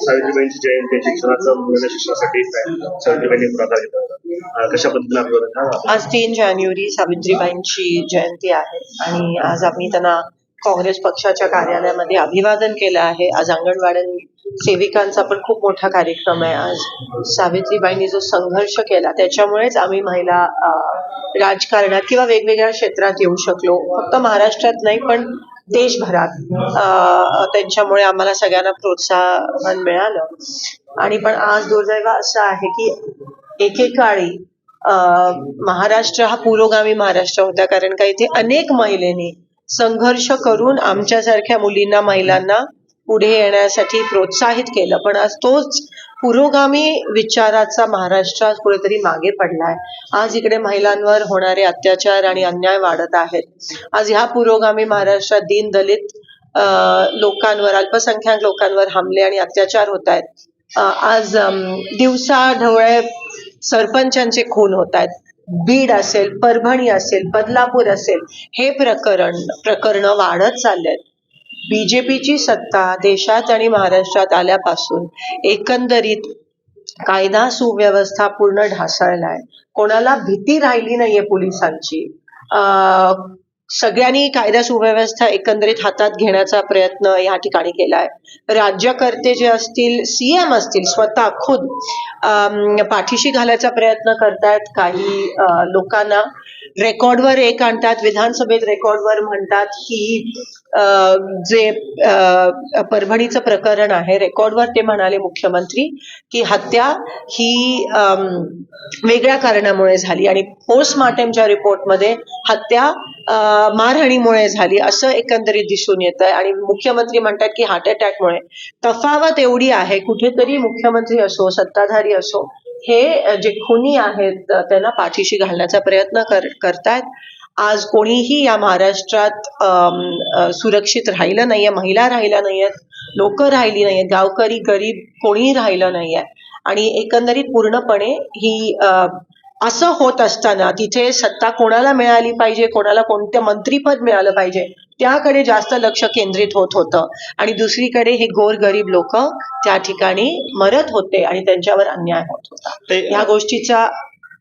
सावित्रीबाईंची जयंती शिक्षणाचं मुलांच्या शिक्षणासाठी सावित्रीबाईंनी पुढाकार घेतला. कशा पद्धतीने अभिवादन? आज 3 जानेवारी सावित्रीबाईंची जयंती आहे आणि आज आम्ही त्यांना काँग्रेस पक्षाच्या कार्यालयामध्ये अभिवादन केलं आहे. आज अंगणवाडी सेविकांचा पण खूप मोठा कार्यक्रम आहे. आज सावित्रीबाईंनी जो संघर्ष केला त्याच्यामुळेच आम्ही महिला राजकारणात किंवा वेगवेगळ्या क्षेत्रात येऊ शकलो. फक्त महाराष्ट्रात नाही पण देशभरात त्यांच्यामुळे आम्हाला सगळ्यांना प्रोत्साहन मिळालं. आणि पण आज दुर्दैव असं आहे की एकेकाळी महाराष्ट्र हा पुरोगामी महाराष्ट्र होता, कारण का इथे अनेक महिलांनी संघर्ष करून आमच्यासारख्या मुलींना महिलांना पुढे येण्यासाठी प्रोत्साहित केलं. पण आज तोच पुरोगामी विचाराचा महाराष्ट्र कुठेतरी मागे पडलाय. आज इकडे महिलांवर होणारे अत्याचार आणि अन्याय वाढत आहेत. आज ह्या पुरोगामी महाराष्ट्रात दीन दलित लोकांवर, अल्पसंख्याक लोकांवर हमले आणि अत्याचार होत आहेत. आज दिवसा ढवळे सरपंचांचे खून होत आहेत. बीड असेल, परभणी असेल, बदलापूर असेल, हे प्रकरण वाढत चाललेत. बीजेपीची सत्ता देशात आणि महाराष्ट्रात आल्यापासून एकंदरीत कायदा सुव्यवस्था पूर्ण ढासळलाय. कोणाला भीती राहिली नाहीये पोलिसांची. सगळ्यांनी कायदा सुव्यवस्था एकंदरीत हातात घेण्याचा प्रयत्न या ठिकाणी केलाय. राज्यकर्ते जे असतील, सीएम असतील, स्वतः खुद पाठीशी घालायचा प्रयत्न करतायत. काही लोकांना रेकॉर्डवर एक आणतात, विधानसभेत रेकॉर्डवर म्हणतात की जे परभणीचं प्रकरण आहे, रेकॉर्डवर ते म्हणाले मुख्यमंत्री की हत्या ही वेगळ्या कारणामुळे झाली आणि पोस्टमॉर्टमच्या रिपोर्टमध्ये हत्या मारहाणीमुळे झाली असं एकंदरीत दिसून येत आहे. आणि मुख्यमंत्री म्हणतात की हार्ट अटॅकमुळे. तफावत एवढी आहे, कुठेतरी मुख्यमंत्री असो, सत्ताधारी असो, हे जे खुनी आहेत त्यांना पाठीशी घालण्याचा प्रयत्न करतायत. आज कोणीही या महाराष्ट्रात सुरक्षित राहिलं नाहीये. महिला राहिल्या नाहीयेत, लोक राहिली नाहीयेत, गावकरी गरीब कोणीही राहिलं नाहीये. आणि एकंदरीत पूर्णपणे ही असं होत असताना तिथे सत्ता कोणाला मिळाली पाहिजे, कोणाला कोणतं मंत्रीपद मिळालं पाहिजे, त्याकडे जास्त लक्ष केंद्रित होत होतं. आणि दुसरीकडे हे गोरगरीब लोक त्या ठिकाणी मरत होते आणि त्यांच्यावर अन्याय होत होता. ह्या गोष्टीचा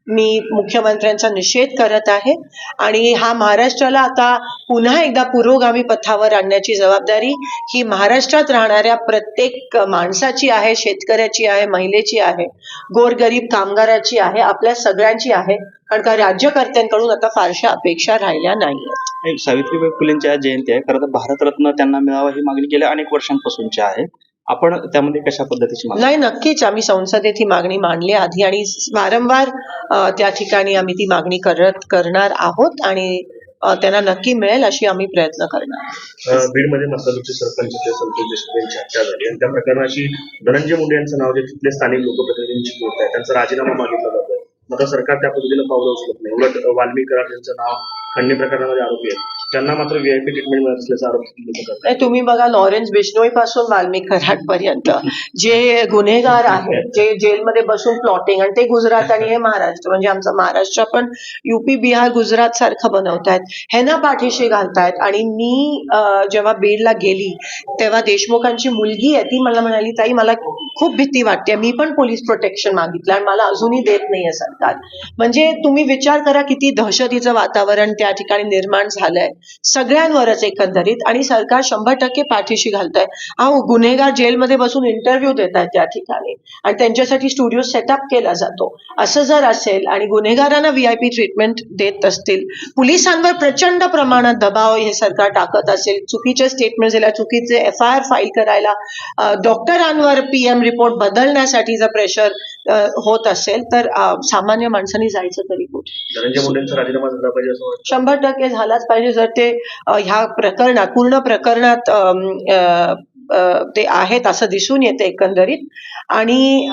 मी मुख्यमंत्र्यांचा निषेध करत आहे. आणि हा महाराष्ट्राला आता पुन्हा एकदा पुरोगामी पथावर आणण्याची जबाबदारी ही महाराष्ट्रात राहणाऱ्या प्रत्येक माणसाची आहे, शेतकऱ्याची आहे, महिलेची आहे, गोरगरीब कामगाराची आहे, आपल्या सगळ्यांची आहे. कारण का राज्यकर्त्यांकडून आता फारशा अपेक्षा राहिल्या नाहीयेत. सावित्रीबाई फुलेंची आज जयंती आहे. खरं तर भारतरत्न त्यांना मिळावं ही मागणी गेल्या अनेक वर्षांपासूनची आहे. आपण त्यामध्ये कशा पद्धतीची नाही, नक्कीच आम्ही संसदेत ही मागणी मांडली आधी आणि वारंवार त्या ठिकाणी आम्ही ती मागणी करणार आहोत आणि त्यांना नक्की मिळेल अशी आम्ही प्रयत्न करणार. बीडमध्ये मसाजूचे सरपंच संतोष देशमुख यांची हत्या झाली आणि त्या प्रकरणाची धनंजय मुंडे यांचं नाव जे तिथले स्थानिक लोकप्रतिनिधींची गोष्ट आहे, त्यांचा राजीनामा मागितला जातोय. मात्र सरकार त्या पद्धतीनं पावलं उचलत नाही. उलट वाल्मिक कराड यांचं नाव खंडणी प्रकरणामध्ये आरोपी आहे, त्यांना मात्र व्हीआयपी ट्रीटमेंट मिळत असल्याचा आरोप. तुम्ही बघा, लॉरेन्स बिश्नोई पासून वाल्मिक कराड पर्यंत जे गुन्हेगार आहेत, जे जेलमध्ये बसून प्लॉटिंग, आणि ते गुजरात आणि हे महाराष्ट्र, म्हणजे आमचं महाराष्ट्र पण युपी बिहार गुजरात सारखं बनवतायत, ह्यांना पाठीशी घालतायत. आणि मी जेव्हा बीडला गेली तेव्हा देशमुखांची मुलगी आहे, ती मला म्हणाली, ताई मला खूप भीती वाटते, मी पण पोलीस प्रोटेक्शन मागितलं आणि मला अजूनही देत नाहीये सरकार. म्हणजे तुम्ही विचार करा किती दहशतीचं वातावरण त्या ठिकाणी निर्माण झालंय सगळ्यांवरच एकंदरीत. आणि सरकार 100% पाठीशी घालतंय. गुन्हेगार जेलमध्ये बसून इंटरव्ह्यू देत आहेत त्या ठिकाणी आणि त्यांच्यासाठी स्टुडिओ सेटअप केला जातो. असं जर असेल आणि गुन्हेगारांना व्हीआयपी ट्रीटमेंट देत असतील, पोलिसांवर प्रचंड प्रमाणात दबाव हे सरकार टाकत असेल, चुकीचे स्टेटमेंट दिल्या, चुकीचे FIR फाईल करायला, डॉक्टरांवर PM रिपोर्ट बदलण्यासाठीचं प्रेशर होत असेल, तर सामान्य माणसांनी जायचं तरी कुठे? धनंजय मुंडेंचा राजीनामा झाला पाहिजे असं 100% झालाच पाहिजे. जर ते ह्या प्रकरणात, पूर्ण प्रकरणात ते आहेत असं दिसून येते एकंदरीत. आणि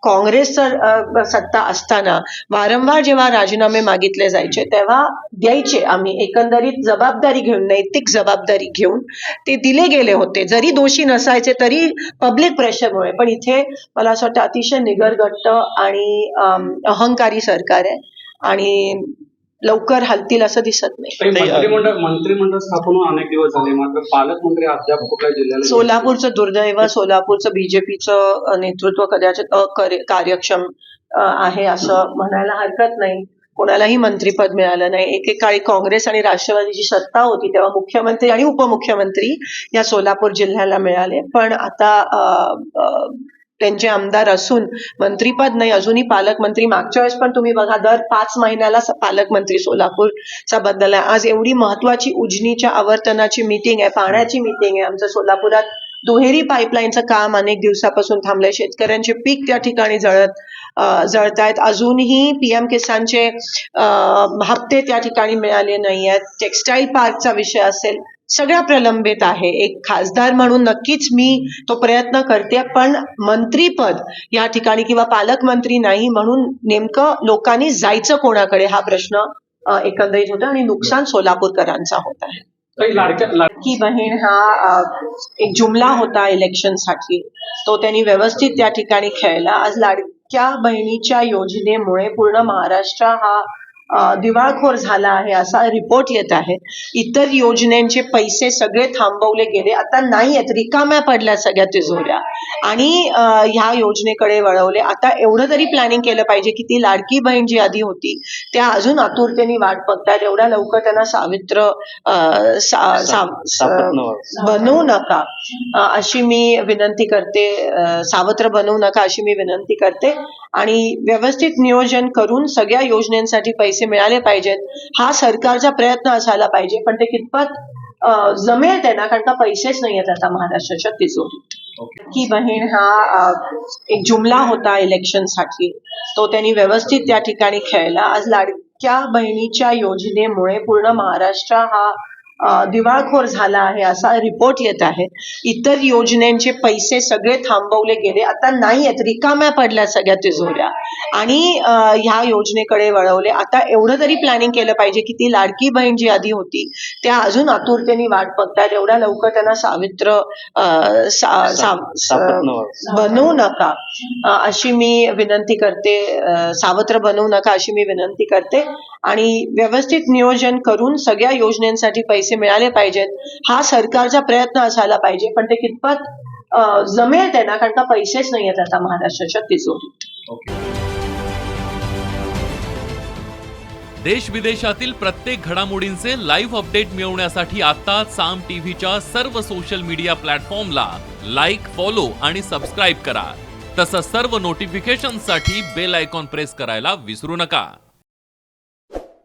काँग्रेस सत्ता असताना वारंवार जेव्हा राजीनामे मागितले जायचे तेव्हा द्यायचे आम्ही, एकंदरीत जबाबदारी घेऊन, नैतिक जबाबदारी घेऊन ते दिले गेले होते, जरी दोषी नसायचे तरी पब्लिक प्रेशरमुळे. पण इथे मला असं वाटतं अतिशय निगरगट्ट आणि अहंकारी सरकार आहे. आणि लवकर हलतील असं दिसत नाही. मंत्रिमंडळ स्थापन होऊन अनेक दिवस झाले, मात्र पालकमंत्री अद्याप कुठल्या जिल्ह्याला सोलापूरचं दुर्दैव, सोलापूरचं बीजेपीचं नेतृत्व कदाचित कार्यक्षम आहे असं म्हणायला हरकत नाही. कोणालाही मंत्रीपद मिळालं नाही. एकेकाळी काँग्रेस आणि राष्ट्रवादीची सत्ता होती तेव्हा मुख्यमंत्री आणि उपमुख्यमंत्री या सोलापूर जिल्ह्याला मिळाले, पण आता त्यांचे आमदार असून मंत्रीपद नाही, अजूनही पालकमंत्री. मागच्या वेळेस पण तुम्ही बघा, दर 5 महिन्याला पालकमंत्री सोलापूरचा बदलला. आज एवढी महत्वाची उजनीच्या आवर्तनाची मीटिंग आहे, पाण्याची मीटिंग आहे. आमच्या सोलापुरात दुहेरी पाईपलाईनचं काम अनेक दिवसापासून थांबलंय. शेतकऱ्यांचे पीक त्या ठिकाणी जळतायत. अजूनही पीएम किसानचे हप्ते त्या ठिकाणी मिळाले नाही आहेत. टेक्स्टाईल पार्कचा विषय असेल, सगळ्या प्रलंबित आहे. एक खासदार म्हणून नक्कीच मी तो प्रयत्न करते, पण मंत्रीपद या ठिकाणी किंवा पालकमंत्री नाही, म्हणून नेमकं लोकांनी जायचं कोणाकडे हा प्रश्न एकंदरीत होता आणि नुकसान सोलापूरकरांचा होत आहे. लाडकी बहीण हा एक जुमला होता इलेक्शनसाठी, तो त्यांनी व्यवस्थित त्या ठिकाणी खेळला. आज लाडक्या बहिणीच्या योजनेमुळे पूर्ण महाराष्ट्र हा दिवाळखोर झाला आहे असा रिपोर्ट येत आहे. इतर योजनेचे पैसे सगळे थांबवले गेले, आता नाही आहेत, रिकाम्या पडल्या सगळ्या तिजोऱ्या आणि ह्या योजनेकडे वळवले. आता एवढं तरी प्लॅनिंग केलं पाहिजे की ती लाडकी बहीण जी आधी होती त्या अजून आतुरतेने वाट बघतात. एवढ्या लवकर त्यांना सावित्र बनवू नका अशी मी विनंती करते. सावत्र बनवू नका अशी मी विनंती करते आणि व्यवस्थित नियोजन करून सगळ्या योजनांसाठी पैसे मिळाले पाहिजेत हा सरकारचा प्रयत्न असायला पाहिजे. पण ते कितपत जमेल त्यांना, कारण का पैसेच नाही आहेत आता महाराष्ट्राच्या तिजोरीत. लाडकी बहीण हा एक जुमला होता इलेक्शनसाठी, तो त्यांनी व्यवस्थित त्या ठिकाणी खेळला. आज लाडक्या बहिणीच्या योजनेमुळे पूर्ण महाराष्ट्र हा दिवाळखोर झाला आहे असा रिपोर्ट येत आहे. इतर योजनेचे पैसे सगळे थांबवले गेले, आता नाही आहेत, रिकाम्या पडल्या सगळ्या तिजोऱ्या आणि ह्या योजनेकडे वळवले. आता एवढं तरी प्लॅनिंग केलं पाहिजे की ती लाडकी बहीण जी आधी होती त्या अजून आतुरतेने वाट बघतात. एवढ्या लवकर त्यांना सावित्र बनवू नका अशी मी विनंती करते. सावत्र बनवू नका अशी मी विनंती करते आणि व्यवस्थित नियोजन करून सगळ्या योजनांसाठी पैसे मिळाले पाहिजेत हा सरकारचा प्रयत्न असायला पाहिजे. पण ते कितपत जमेल त्यांना, कारण का पैसेच नाही आहेत आता महाराष्ट्राच्या तिजोरीत. देश विदेशातील प्रत्येक घडामोडींचे लाईव्ह अपडेट मिळवण्यासाठी आता साम टीव्हीच्या सर्व सोशल मीडिया प्लॅटफॉर्मला लाईक, फॉलो आणि सबस्क्राईब करा. तसंच सर्व नोटिफिकेशनसाठी बेल आयकॉन प्रेस करायला विसरू नका.